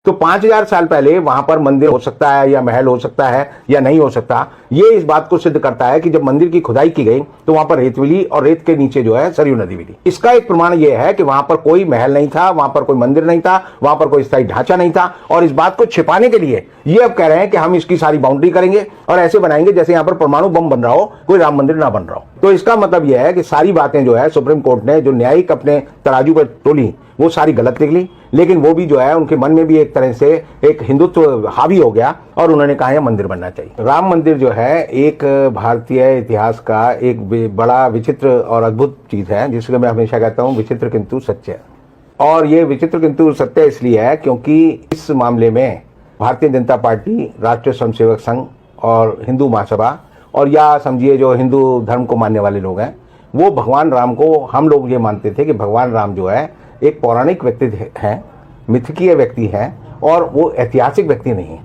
तो 5000 साल पहले वहां पर मंदिर हो सकता है या महल हो सकता है या नहीं हो सकता, ये इस बात को सिद्ध करता है कि जब मंदिर की खुदाई की गई तो वहां पर रेत मिली और रेत के नीचे जो है सरयू नदी मिली। इसका एक प्रमाण यह है कि वहां पर कोई महल नहीं था, वहां पर कोई मंदिर नहीं था, वहां पर कोई स्थायी ढांचा नहीं था। और इस बात को छिपाने के लिए ये अब कह रहे हैं कि हम इसकी सारी बाउंड्री करेंगे और ऐसे बनाएंगे जैसे यहाँ पर परमाणु बम बन रहा हो, कोई राम मंदिर ना बन रहा हो। तो इसका मतलब यह है कि सारी बातें जो है सुप्रीम कोर्ट ने जो न्यायिक अपने तराजू पर तोली वो सारी गलत निकली, लेकिन वो भी जो है उनके मन में भी एक तरह से एक हिंदुत्व हावी हो गया और उन्होंने कहा है मंदिर बनना चाहिए। राम मंदिर जो है एक भारतीय इतिहास का एक बड़ा विचित्र और अद्भुत चीज है, जिसको मैं हमेशा कहता हूँ विचित्र किंतु सत्य। और ये विचित्र किंतु सत्य इसलिए है क्योंकि इस मामले में भारतीय जनता पार्टी, राष्ट्रीय स्वयंसेवक संघ और हिंदू महासभा और या समझिए जो हिंदू धर्म को मानने वाले लोग हैं, वो भगवान राम को, हम लोग ये मानते थे कि भगवान राम जो है एक पौराणिक व्यक्ति हैं, मिथकीय व्यक्ति हैं और वो ऐतिहासिक व्यक्ति नहीं है।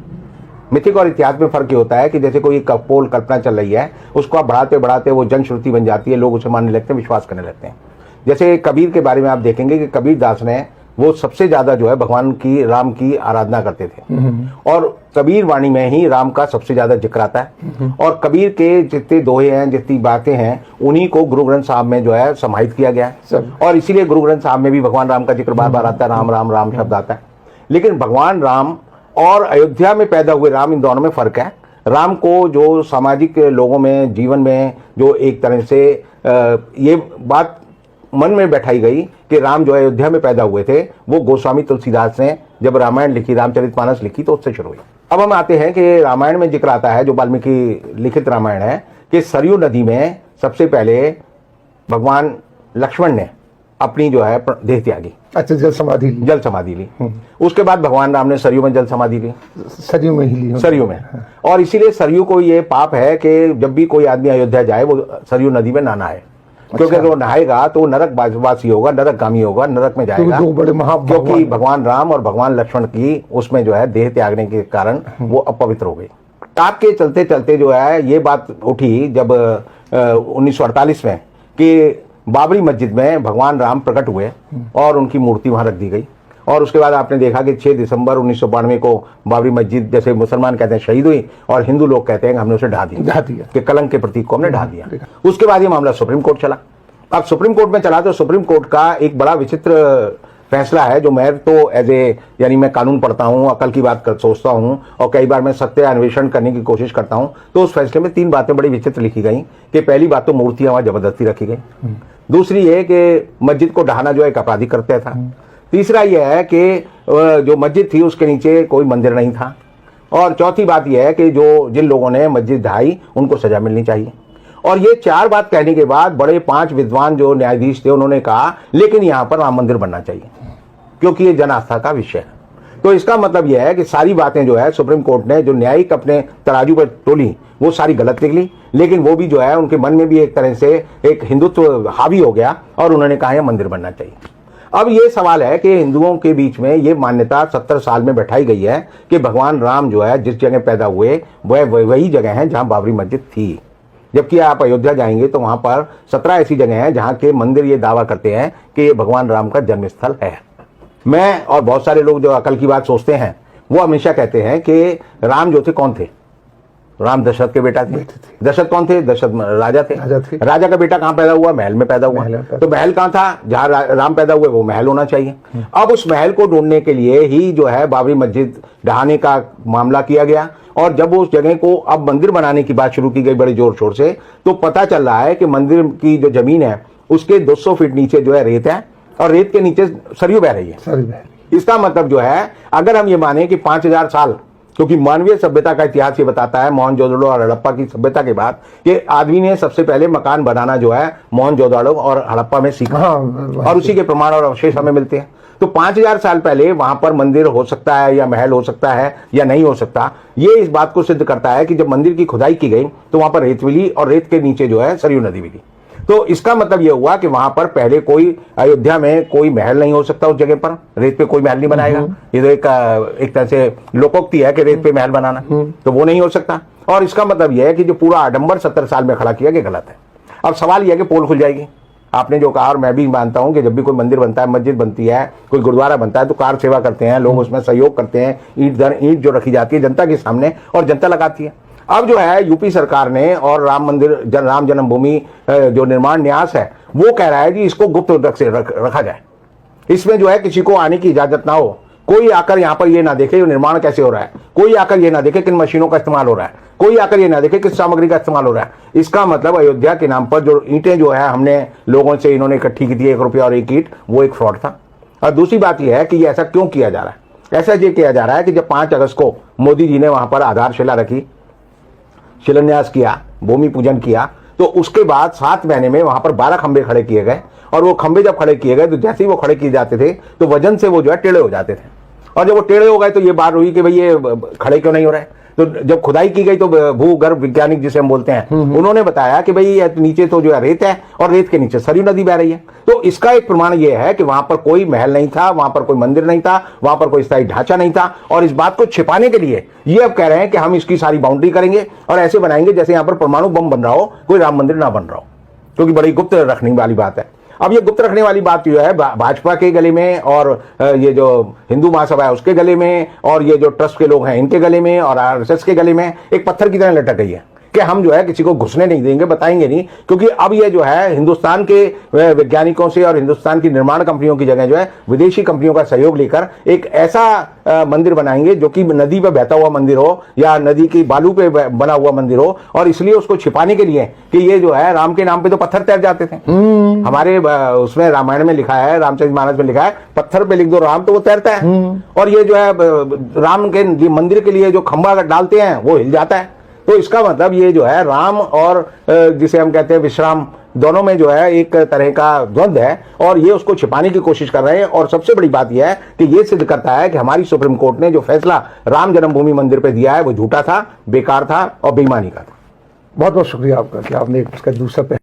मिथिक और इतिहास में फर्क ये होता है कि जैसे कोई कपोल कल्पना चल रही है, उसको आप बढ़ाते बढ़ाते वो जनश्रुति बन जाती है, लोग उसे मानने लगते हैं, विश्वास करने लगते हैं। जैसे कबीर के बारे में आप देखेंगे कि कबीर दास ने वो सबसे ज्यादा जो है भगवान की, राम की आराधना करते थे और कबीर वाणी में ही राम का सबसे ज्यादा जिक्र आता है। और कबीर के जितने दोहे हैं, जितनी बातें हैं, उन्हीं को गुरु ग्रंथ साहब में जो है समाहित किया गया है और इसीलिए गुरु ग्रंथ साहब में भी भगवान राम का जिक्र बार बार आता है, राम राम राम शब्द आता है। लेकिन भगवान राम और अयोध्या में पैदा हुए राम, इन दोनों में फर्क है। राम को जो सामाजिक लोगों में, जीवन में जो एक तरह से ये बात मन में बैठाई गई कि राम जो अयोध्या में पैदा हुए थे, वो गोस्वामी तुलसीदास ने जब रामायण लिखी, रामचरितमानस लिखी, तो उससे शुरू हुई। अब हम आते हैं कि रामायण में जिक्र आता है, जो वाल्मीकि लिखित रामायण है, कि सरयू नदी में सबसे पहले भगवान लक्ष्मण ने अपनी जो है देह त्यागी। अच्छा, जल समाधि ली। उसके बाद भगवान राम ने सरयू में जल समाधि ली, सरयू में ही ली, सरयू में। और इसीलिए सरयू को ये पाप है कि जब भी कोई आदमी अयोध्या जाए वो सरयू नदी में ना नहाए, क्योंकि अगर वो नहाएगा तो नरक वासी होगा, नरकगामी होगा, नरक में जाएगा। तो बड़े क्योंकि भगवान राम और भगवान लक्ष्मण की उसमें जो है देह त्यागने के कारण वो अपवित्र हो गई। ताप के चलते चलते जो है ये बात उठी जब 1948 में कि बाबरी मस्जिद में भगवान राम प्रकट हुए और उनकी मूर्ति वहां रख दी गई। और उसके बाद आपने देखा कि 6 दिसंबर 1992 को बाबरी मस्जिद, जैसे मुसलमान कहते हैं शहीद हुई और हिंदू लोग कहते हैं कि हमने उसे ढा दिया कि कलंक के प्रतीक को हमने ढा दिया। उसके बाद ये मामला सुप्रीम कोर्ट चला। अब सुप्रीम कोर्ट में चला तो सुप्रीम कोर्ट का एक बड़ा विचित्र फैसला है, जो मैं तो यानी मैं कानून पढ़ता हूँ, अकल की बात सोचता हूँ और कई बार मैं सत्य अन्वेषण करने की कोशिश करता हूँ। तो उस फैसले में 3 बातें बड़ी विचित्र लिखी गई कि पहली बात तो मूर्तियां वहां जबरदस्ती रखी गई, दूसरी ये कि मस्जिद को ढहाना जो एक आपराधिक कृत्य था, तीसरा यह है कि जो मस्जिद थी उसके नीचे कोई मंदिर नहीं था, और चौथी बात यह है कि जो जिन लोगों ने मस्जिद ढहाई उनको सजा मिलनी चाहिए। और ये 4 बात कहने के बाद बड़े 5 विद्वान जो न्यायाधीश थे उन्होंने कहा लेकिन यहाँ पर राम मंदिर बनना चाहिए क्योंकि ये जन आस्था का विषय है। तो इसका मतलब यह है कि सारी बातें जो है सुप्रीम कोर्ट ने जो न्यायिक अपने तराजू पर तोली वो सारी गलत निकली, लेकिन वो भी जो है उनके मन में भी एक तरह से एक हिंदुत्व हावी हो गया और उन्होंने कहा है मंदिर बनना चाहिए। अब ये सवाल है कि हिंदुओं के बीच में ये मान्यता 70 साल में बैठाई गई है कि भगवान राम जो है जिस जगह पैदा हुए वह वही जगह है जहां बाबरी मस्जिद थी, जबकि आप अयोध्या जाएंगे तो वहां पर 17 ऐसी जगह हैं जहां के मंदिर ये दावा करते हैं कि ये भगवान राम का जन्मस्थल है। मैं और बहुत सारे लोग जो अकल की बात सोचते हैं वो हमेशा कहते हैं कि राम जो थे कौन थे? राम दशरथ के बेटा थे। दशरथ कौन थे? दशरथ राजा थे। राजा का बेटा कहाँ पैदा हुआ? महल में पैदा हुआ। तो महल कहाँ था? जहाँ राम पैदा हुए वो महल होना चाहिए। अब उस महल को ढूंढने के लिए ही जो है बाबरी मस्जिद ढहाने का मामला किया गया, और जब उस जगह को अब मंदिर बनाने की बात शुरू की गई बड़े जोर शोर से, तो पता चल रहा है कि मंदिर की जो जमीन है उसके 200 फीट नीचे जो है रेत है और रेत के नीचे सरयू बह रही है। इसका मतलब जो है अगर हम ये माने कि 5000 साल, क्योंकि मानवीय सभ्यता का इतिहास ये बताता है मोहनजोदड़ो और हड़प्पा की सभ्यता के बाद कि आदमी ने सबसे पहले मकान बनाना जो है मोहनजोदड़ो और हड़प्पा में सीखा, और उसी के प्रमाण और अवशेष हमें मिलते हैं। तो 5000 साल पहले वहां पर मंदिर हो सकता है या महल हो सकता है या नहीं हो सकता, ये इस बात को सिद्ध करता है कि जब मंदिर की खुदाई की गई तो वहां पर रेत मिली और रेत के नीचे जो है सरयू नदी मिली। तो इसका मतलब यह हुआ कि वहां पर पहले कोई, अयोध्या में कोई महल नहीं हो सकता, उस जगह पर रेत पे कोई महल नहीं बनाएगा। ये तो एक तरह से लोकोक्ति है कि रेत पे महल बनाना, तो वो नहीं हो सकता। और इसका मतलब यह है कि जो पूरा आडंबर 70 साल में खड़ा किया गया गलत है। अब सवाल यह है कि पोल खुल जाएगी। आपने जो कहा, और मैं भी मानता हूं कि जब भी कोई मंदिर बनता है, मस्जिद बनती है, कोई गुरुद्वारा बनता है, तो कार सेवा करते हैं लोग, उसमें सहयोग करते हैं, ईंट दर ईंट जो रखी जाती है जनता के सामने और जनता लगाती है। अब जो है यूपी सरकार ने और राम मंदिर राम जन्मभूमि जो निर्माण न्यास है वो कह रहा है कि इसको गुप्त रखा जाए, इसमें जो है किसी को आने की इजाजत ना हो, कोई आकर यहाँ पर ये ना देखे निर्माण कैसे हो रहा है, कोई आकर ये ना देखे किन मशीनों का इस्तेमाल हो रहा है, कोई आकर ये ना देखे किस सामग्री का इस्तेमाल हो रहा है। इसका मतलब अयोध्या के नाम पर जो ईंटें जो है हमने लोगों से इन्होंने इकट्ठी की थी, 1 रुपया और 1 ईंट, वो एक फ्रॉड था। और दूसरी बात यह है कि ये ऐसा क्यों किया जा रहा है। ऐसा ये किया जा रहा है कि जब 5 अगस्त को मोदी जी ने वहां पर आधारशिला रखी, शिलान्यास किया, भूमि पूजन किया, तो उसके बाद 7 महीने में वहां पर 12 खंबे खड़े किए गए। और वो खंबे जब खड़े किए गए तो जैसे ही वो खड़े किए जाते थे तो वजन से वो जो है टेढ़े हो जाते थे। और जब वो टेढ़े हो गए तो ये बात हुई कि भाई ये खड़े क्यों नहीं हो रहे। तो जब खुदाई की गई तो भूगर्भ वैज्ञानिक जिसे हम बोलते हैं, उन्होंने बताया कि भाई नीचे तो जो है रेत है और रेत के नीचे सरयू नदी बह रही है। तो इसका एक प्रमाण यह है कि वहां पर कोई महल नहीं था, वहां पर कोई मंदिर नहीं था, वहां पर कोई स्थायी ढांचा नहीं था। और इस बात को छिपाने के लिए ये अब कह रहे हैं कि हम इसकी सारी बाउंड्री करेंगे और ऐसे बनाएंगे जैसे यहां पर परमाणु बम बन रहा हो, कोई राम मंदिर ना बन रहा हो, क्योंकि बड़ी गुप्त रखने वाली बात है। अब ये गुप्त रखने वाली बात जो है भाजपा के गले में और ये जो हिंदू महासभा है उसके गले में और ये जो ट्रस्ट के लोग हैं इनके गले में और आरएसएस के गले में एक पत्थर की तरह लटक गई है कि हम जो है किसी को घुसने नहीं देंगे, बताएंगे नहीं। क्योंकि अब ये जो है हिंदुस्तान के वैज्ञानिकों से और हिंदुस्तान की निर्माण कंपनियों की जगह जो है विदेशी कंपनियों का सहयोग लेकर एक ऐसा मंदिर बनाएंगे जो कि नदी पे बहता हुआ मंदिर हो या नदी की बालू पे बना हुआ मंदिर हो। और इसलिए उसको छिपाने के लिए कि ये जो है राम के नाम पे तो पत्थर तैर जाते थे। हमारे उसमें रामायण में लिखा है, रामचरितमानस में लिखा है, पत्थर पे लिख दो राम तो वो तैरता है। और ये जो है राम के मंदिर के लिए जो खंभा डालते हैं वो हिल जाता है। तो इसका मतलब ये जो है राम और जिसे हम कहते हैं विश्राम, दोनों में जो है एक तरह का द्वंद्व है और ये उसको छिपाने की कोशिश कर रहे हैं। और सबसे बड़ी बात यह है कि ये सिद्ध करता है कि हमारी सुप्रीम कोर्ट ने जो फैसला राम जन्मभूमि मंदिर पे दिया है वो झूठा था, बेकार था और बेईमानी का था। बहुत बहुत शुक्रिया आपका कि आपने इसका दूसरा